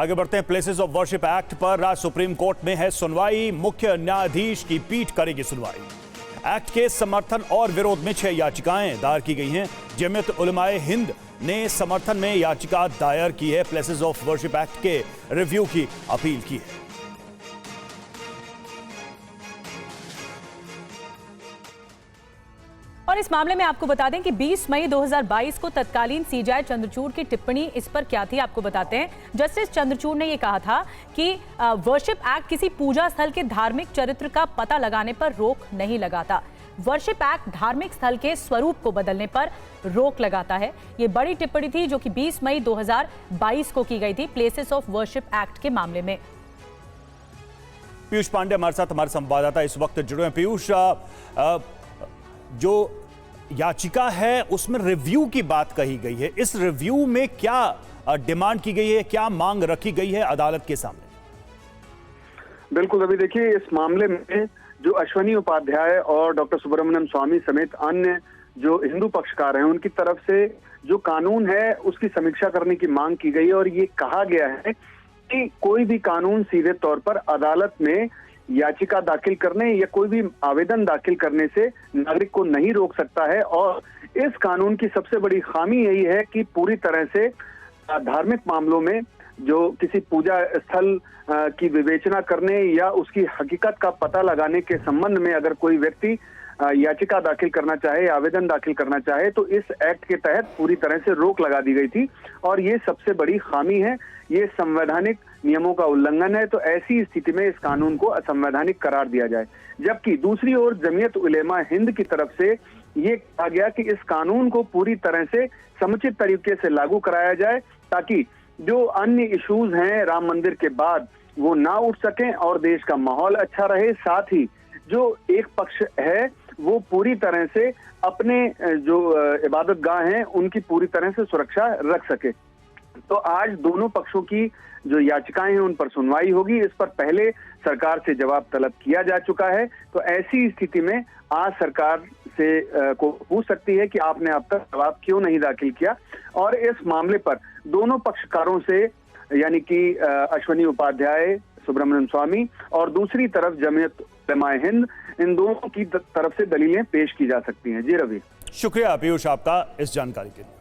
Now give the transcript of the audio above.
आगे बढ़ते हैं। प्लेसेस ऑफ वर्शिप एक्ट पर आज सुप्रीम कोर्ट में है सुनवाई। मुख्य न्यायाधीश की पीठ करेगी सुनवाई। एक्ट के समर्थन और विरोध में 6 याचिकाएं दायर की गई हैं। जमीयत उलमाए हिंद ने समर्थन में याचिका दायर की है। प्लेसेस ऑफ वर्शिप एक्ट के रिव्यू की अपील की है। और इस मामले में आपको बता दें कि 20 मई 2022 को तत्कालीन सीजेआई चंद्रचूड़ की टिप्पणी इस पर क्या थी, आपको बताते हैं। जस्टिस चंद्रचूड़ ने यह कहा था कि वर्शिप एक्ट किसी पूजा स्थल के धार्मिक चरित्र का पता लगाने पर रोक नहीं लगाता। वर्शिप एक्ट धार्मिक स्थल के स्वरूप को बदलने पर रोक लगाता है। ये बड़ी टिप्पणी थी जो कि 20 मई 2022 को की गई थी प्लेसेस ऑफ वर्शिप एक्ट के मामले में। पीयूष पांडे हमारे साथ, हमारे संवाददाता इस वक्त जुड़े हैं। पीयूष, जो याचिका है उसमें रिव्यू की बात कही गई है। इस रिव्यू में क्या डिमांड की गई है, क्या मांग रखी गई है अदालत के सामने? बिल्कुल, अभी देखिए इस मामले में जो अश्वनी उपाध्याय और डॉक्टर सुब्रमण्यम स्वामी समेत अन्य जो हिंदू पक्षकार हैं उनकी तरफ से जो कानून है उसकी समीक्षा करने की मांग की गई है। और ये कहा गया है कि कोई भी कानून सीधे तौर पर अदालत में याचिका दाखिल करने या कोई भी आवेदन दाखिल करने से नागरिक को नहीं रोक सकता है। और इस कानून की सबसे बड़ी खामी यही है कि पूरी तरह से धार्मिक मामलों में जो किसी पूजा स्थल की विवेचना करने या उसकी हकीकत का पता लगाने के संबंध में अगर कोई व्यक्ति याचिका दाखिल करना चाहे, आवेदन दाखिल करना चाहे, तो इस एक्ट के तहत पूरी तरह से रोक लगा दी गई थी। और ये सबसे बड़ी खामी है, ये संवैधानिक नियमों का उल्लंघन है। तो ऐसी स्थिति में इस कानून को असंवैधानिक करार दिया जाए। जबकि दूसरी ओर जमीयत उलेमा हिंद की तरफ से ये कहा गया कि इस कानून को पूरी तरह से समुचित तरीके से लागू कराया जाए ताकि जो अन्य इश्यूज हैं राम मंदिर के बाद वो ना उठ सकें और देश का माहौल अच्छा रहे। साथ ही जो एक पक्ष है वो पूरी तरह से अपने जो इबादत गाह हैं उनकी पूरी तरह से सुरक्षा रख सके। तो आज दोनों पक्षों की जो याचिकाएं हैं उन पर सुनवाई होगी। इस पर पहले सरकार से जवाब तलब किया जा चुका है। तो ऐसी स्थिति में आज सरकार से को पूछ सकती है कि आपने अब तक जवाब क्यों नहीं दाखिल किया। और इस मामले पर दोनों पक्षकारों से यानी कि अश्वनी उपाध्याय, सुब्रमण्यम स्वामी और दूसरी तरफ जमीयत उलमाए हिंद, इन दोनों की तरफ से दलीलें पेश की जा सकती हैं। जी रवि, शुक्रिया पीयूष आपका इस जानकारी के लिए।